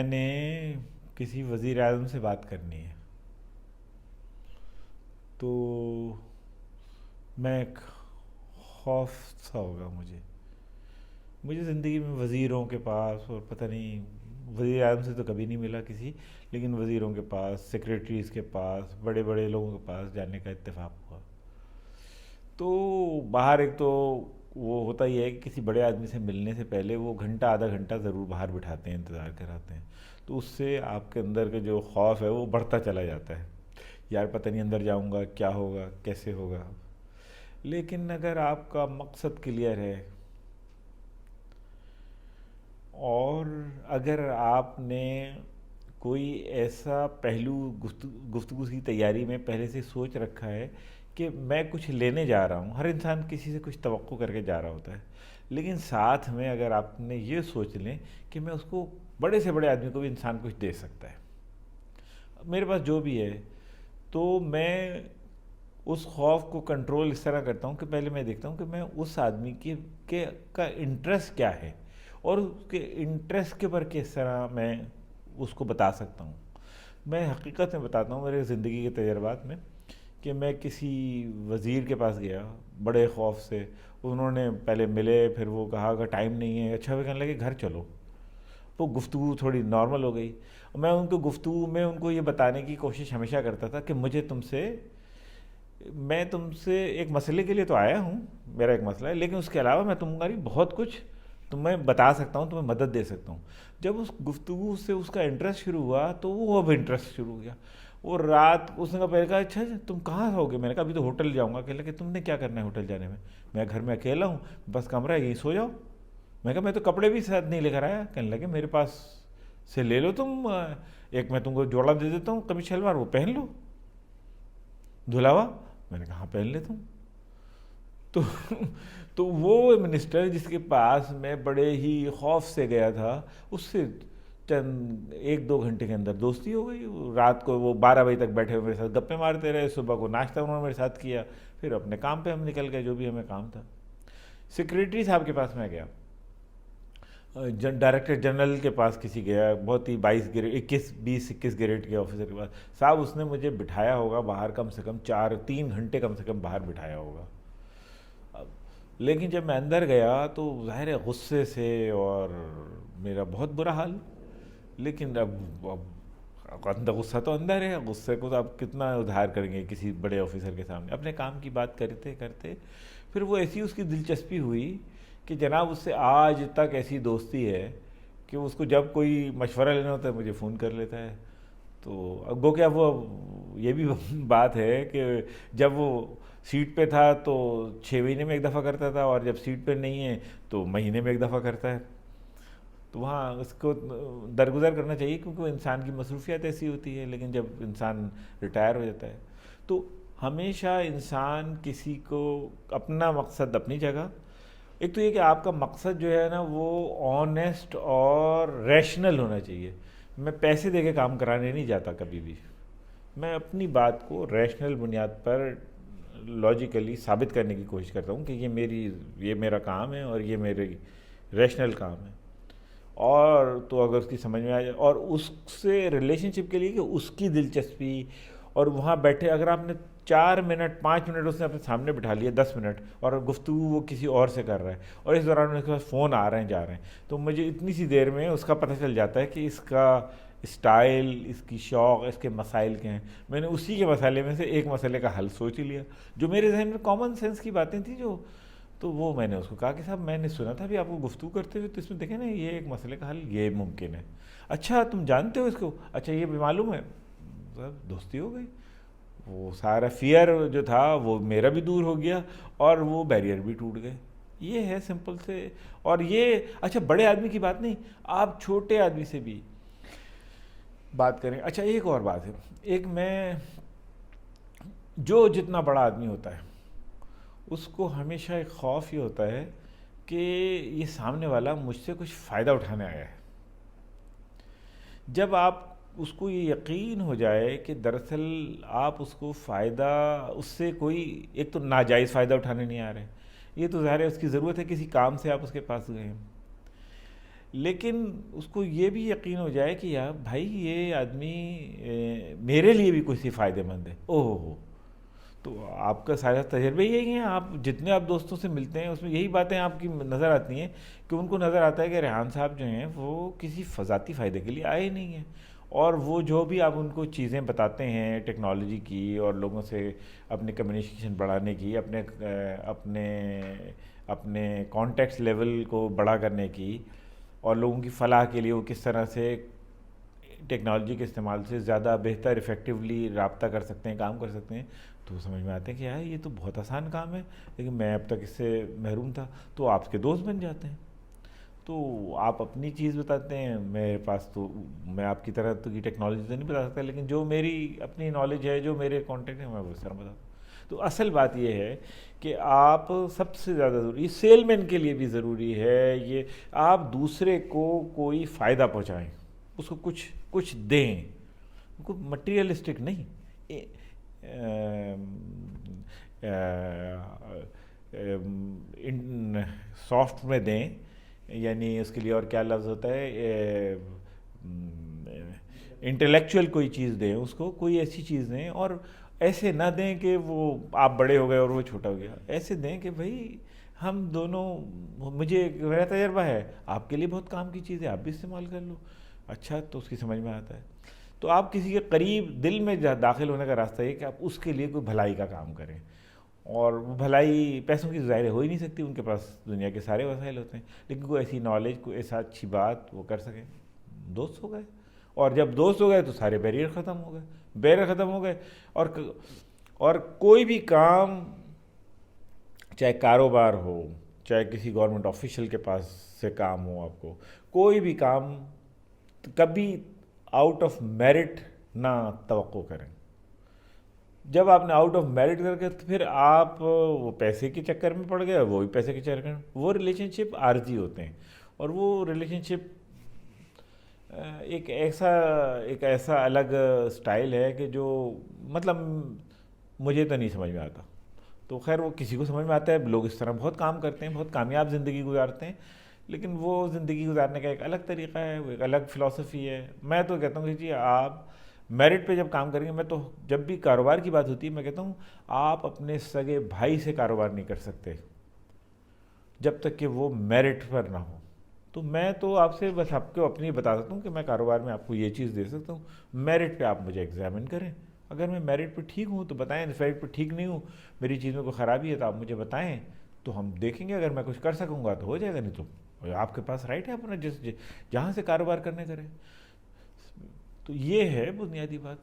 نے کسی وزیر اعظم سے بات کرنی ہے، تو میں ایک خوف سا ہوگا مجھے زندگی میں وزیروں کے پاس، اور پتہ نہیں وزیر اعظم سے تو کبھی نہیں ملا کسی، لیکن وزیروں کے پاس، سیکریٹریز کے پاس، بڑے بڑے لوگوں کے پاس جانے کا اتفاق ہوا، تو باہر ایک تو وہ ہوتا ہی ہے کہ کسی بڑے آدمی سے ملنے سے پہلے وہ گھنٹہ آدھا گھنٹہ ضرور باہر بٹھاتے ہیں، انتظار کراتے ہیں، تو اس سے آپ کے اندر کا جو خوف ہے وہ بڑھتا چلا جاتا ہے، یار پتہ نہیں اندر جاؤں گا کیا ہوگا کیسے ہوگا۔ لیکن اگر آپ کا مقصد کلیئر ہے، اور اگر آپ نے کوئی ایسا پہلو گفتگو کی تیاری میں پہلے سے سوچ رکھا ہے کہ میں کچھ لینے جا رہا ہوں، ہر انسان کسی سے کچھ توقع کر کے جا رہا ہوتا ہے، لیکن ساتھ میں اگر آپ نے یہ سوچ لیں کہ میں اس کو، بڑے سے بڑے آدمی کو بھی انسان کچھ دے سکتا ہے، میرے پاس جو بھی ہے، تو میں اس خوف کو کنٹرول اس طرح کرتا ہوں کہ پہلے میں دیکھتا ہوں کہ میں اس آدمی کا انٹرسٹ کیا ہے، اور اس کے انٹرسٹ کے پر کس طرح میں اس کو بتا سکتا ہوں۔ میں حقیقت میں بتاتا ہوں میرے زندگی کے تجربات میں، کہ میں کسی وزیر کے پاس گیا بڑے خوف سے، انہوں نے پہلے ملے، پھر وہ کہا کہ ٹائم نہیں ہے، اچھا وہ کہنے لگے گھر چلو، تو گفتگو تھوڑی نارمل ہو گئی۔ میں ان کو گفتگو میں ان کو یہ بتانے کی کوشش ہمیشہ کرتا تھا کہ میں تم سے ایک مسئلے کے لیے تو آیا ہوں، میرا ایک مسئلہ ہے، لیکن اس کے علاوہ میں تمہاری بہت کچھ تمہیں بتا سکتا ہوں، تمہیں مدد دے سکتا ہوں۔ جب اس گفتگو سے اس کا انٹرسٹ شروع ہوا تو وہ اب انٹرسٹ شروع ہو گیا۔ اور رات اس نے پہلے کہا اچھا تم کہاں ہوگے، میں نے کہا ابھی تو ہوٹل جاؤں گا، کہنے لگے تم نے کیا کرنا ہے ہوٹل جانے میں، میں گھر میں اکیلا ہوں، بس کمرہ ہے یہیں سو جاؤ۔ میں کہا میں تو کپڑے بھی ساتھ نہیں لے کر آیا، کہنے لگے میرے پاس سے لے لو تم، ایک میں تم کو جوڑا دے دیتا ہوں قمیص شلوار، وہ پہن لو دھلا ہوا۔ میں نے کہا ہاں پہن لیتا ہوں۔ تو تو وہ منسٹر جس کے پاس میں بڑے ہی خوف سے گیا تھا، اس سے چند ایک دو گھنٹے کے اندر دوستی ہو گئی، رات کو وہ 12 بجے تک بیٹھے ہوئے میرے ساتھ گپے مارتے رہے، صبح کو ناشتہ انہوں نے میرے ساتھ کیا، پھر اپنے کام پہ ہم نکل گئے جو بھی ہمیں کام تھا۔ سیکریٹری صاحب کے پاس میں گیا، ڈائریکٹر جنرل کے پاس کسی گیا، بہت ہی 21 گریڈ کے آفیسر کے پاس، صاحب اس نے مجھے بٹھایا ہوگا باہر کم سے کم 3 گھنٹے کم سے کم باہر بٹھایا ہوگا۔ لیکن جب میں اندر گیا تو ظاہر ہے غصے سے، اور میرا بہت برا حال، لیکن اب اندر غصہ تو اندر ہے، غصے کو تو آپ کتنا اظہار کریں گے کسی بڑے آفیسر کے سامنے، اپنے کام کی بات کرتے کرتے پھر وہ ایسی اس کی دلچسپی ہوئی کہ جناب اس سے آج تک ایسی دوستی ہے کہ اس کو جب کوئی مشورہ لینا ہوتا ہے مجھے فون کر لیتا ہے۔ تو اب گو کہ وہ یہ بھی بات ہے کہ جب وہ سیٹ پہ تھا تو 6 مہینے میں ایک دفعہ کرتا تھا، اور جب سیٹ پہ نہیں ہے تو مہینے میں ایک دفعہ کرتا ہے، تو وہاں اس کو درگزر کرنا چاہیے، کیونکہ وہ انسان کی مصروفیات ایسی ہوتی ہے۔ لیکن جب انسان ریٹائر ہو جاتا ہے تو ہمیشہ انسان کسی کو اپنا مقصد اپنی جگہ، ایک تو یہ کہ آپ کا مقصد جو ہے نا وہ آنیسٹ اور ریشنل ہونا چاہیے۔ میں پیسے دے کے کام کرانے نہیں جاتا کبھی بھی، میں اپنی بات کو ریشنل بنیاد پر لاجیکلی ثابت کرنے کی کوشش کرتا ہوں کہ یہ میرا کام ہے اور یہ میری ریشنل کام ہے، اور تو اگر اس کی سمجھ میں آ جائے، اور اس سے ریلیشن شپ کے لیے کہ اس کی دلچسپی، اور وہاں بیٹھے اگر آپ نے 4 منٹ 5 منٹ اس نے اپنے سامنے بٹھا لیا، 10 منٹ، اور گفتگو وہ کسی اور سے کر رہا ہے، اور اس دوران اس کے پاس فون آ رہے ہیں جا رہے ہیں، تو مجھے اتنی سی دیر میں اس کا پتہ چل جاتا ہے کہ اس کا اسٹائل، اس کی شوق، اس کے مسائل کیا ہیں۔ میں نے اسی کے مسئلے میں سے ایک مسئلے کا حل سوچ ہی لیا، جو میرے ذہن میں کامن سینس کی باتیں تھیں، تو وہ میں نے اس کو کہا کہ صاحب میں نے سنا تھا ابھی آپ کو گفتگو کرتے ہوئے، تو اس میں دیکھیں نا یہ ایک مسئلے کا حل یہ ممکن ہے، اچھا تم جانتے ہو اس کو، اچھا یہ بھی معلوم ہے، دوستی ہو گئی، وہ سارا فیئر جو تھا وہ میرا بھی دور ہو گیا، اور وہ بیریئر بھی ٹوٹ گئے۔ یہ ہے سمپل سے، اور یہ اچھا بڑے آدمی کی بات نہیں، آپ چھوٹے آدمی سے بھی بات کریں۔ اچھا ایک اور بات ہے، ایک میں جو جتنا بڑا آدمی ہوتا ہے اس کو ہمیشہ ایک خوف یہ ہوتا ہے کہ یہ سامنے والا مجھ سے کچھ فائدہ اٹھانے آیا ہے۔ جب آپ اس کو یہ یقین ہو جائے کہ دراصل آپ اس کو فائدہ، اس سے کوئی ایک تو ناجائز فائدہ اٹھانے نہیں آ رہے، یہ تو ظاہر ہے اس کی ضرورت ہے، کسی کام سے آپ اس کے پاس گئے ہیں، لیکن اس کو یہ بھی یقین ہو جائے کہ یار بھائی یہ آدمی میرے لیے بھی کسی فائدہ مند ہے، اوہ ہو، تو آپ کا سارا تجربہ یہی ہے، آپ جتنے آپ دوستوں سے ملتے ہیں اس میں یہی باتیں آپ کی نظر آتی ہیں کہ ان کو نظر آتا ہے کہ ریحان صاحب جو ہیں وہ کسی ذاتی فائدے کے لیے آئے ہی نہیں ہیں، اور وہ جو بھی آپ ان کو چیزیں بتاتے ہیں ٹیکنالوجی کی اور لوگوں سے اپنے کمیونیکیشن بڑھانے کی، اپنے اپنے کانٹیکٹس لیول کو بڑا کرنے کی، اور لوگوں کی فلاح کے لیے وہ کس طرح سے ٹیکنالوجی کے استعمال سے زیادہ بہتر افیکٹولی رابطہ کر سکتے ہیں، کام کر سکتے ہیں، تو سمجھ میں آتے ہیں کہ یار یہ تو بہت آسان کام ہے، لیکن میں اب تک اس سے محروم تھا، تو آپ کے دوست بن جاتے ہیں۔ تو آپ اپنی چیز بتاتے ہیں، میرے پاس تو میں آپ کی طرح تو کی ٹیکنالوجی تو نہیں بتا سکتا، لیکن جو میری اپنی نالج ہے، جو میرے کانٹیکٹ ہیں، میں وہ اس طرح بتاتا ہوں۔ تو اصل بات یہ ہے کہ آپ سب سے زیادہ ضروری، سیل مین کے لیے بھی ضروری ہے یہ، آپ دوسرے کو کوئی فائدہ پہنچائیں، اس کو کچھ دیں، کوئی مٹیریلسٹک نہیں، سافٹ میں دیں، یعنی اس کے لیے اور کیا لفظ ہوتا ہے، انٹلیکچوئل کوئی چیز دیں اس کو، کوئی ایسی چیز دیں، اور ایسے نہ دیں کہ وہ آپ بڑے ہو گئے اور وہ چھوٹا ہو گیا، ایسے دیں کہ بھائی ہم دونوں، مجھے میرا تجربہ ہے، آپ کے لیے بہت کام کی چیز ہے، آپ بھی استعمال کر لو، اچھا تو اس کی سمجھ میں آتا ہے۔ تو آپ کسی کے قریب دل میں داخل ہونے کا راستہ یہ کہ آپ اس کے لیے کوئی بھلائی کا کام کریں، اور وہ بھلائی پیسوں کی ظاہر ہو ہی نہیں سکتی، ان کے پاس دنیا کے سارے وسائل ہوتے ہیں، لیکن کوئی ایسی نالج، کوئی ایسا اچھی بات وہ کر سکیں، دوست ہو گئے، اور جب دوست ہو گئے تو سارے بیریئر ختم ہو گئے، ختم ہو گئے، اور کوئی بھی کام، چاہے کاروبار ہو، چاہے کسی گورنمنٹ آفیشل کے پاس سے کام ہو، آپ کو کوئی بھی کام کبھی آؤٹ آف میرٹ نہ توقع کریں۔ جب آپ نے آؤٹ آف میرٹ کر کے، تو پھر آپ وہ پیسے کے چکر میں پڑ گئے، وہ بھی پیسے کے چکر میں، وہ ریلیشن شپ عارضی ہوتے ہیں، اور وہ ریلیشن شپ ایک ایسا الگ سٹائل ہے کہ جو مطلب مجھے تو نہیں سمجھ میں آتا، تو خیر وہ کسی کو سمجھ میں آتا ہے، لوگ اس طرح بہت کام کرتے ہیں، بہت کامیاب زندگی گزارتے ہیں، لیکن وہ زندگی گزارنے کا ایک الگ طریقہ ہے، وہ ایک الگ فلسفی ہے۔ میں تو کہتا ہوں کہ جی آپ میرٹ پہ جب کام کریں گے، میں تو جب بھی کاروبار کی بات ہوتی ہے میں کہتا ہوں آپ اپنے سگے بھائی سے کاروبار نہیں کر سکتے جب تک کہ وہ میرٹ پر نہ ہو۔ تو میں تو آپ سے بس آپ کو اپنی بتا سکتا ہوں کہ میں کاروبار میں آپ کو یہ چیز دے سکتا ہوں، میرٹ پہ آپ مجھے ایگزامن کریں، اگر میں میرٹ پہ ٹھیک ہوں تو بتائیں، میرٹ پہ ٹھیک نہیں ہوں، میری چیز میں کوئی خرابی ہے تو آپ مجھے بتائیں، تو ہم دیکھیں گے، اگر میں کچھ کر سکوں گا تو ہو جائے گا، نہیں تو آپ کے پاس رائٹ ہے اپنا جہاں سے کاروبار کرنے کریں۔ تو یہ ہے بنیادی بات۔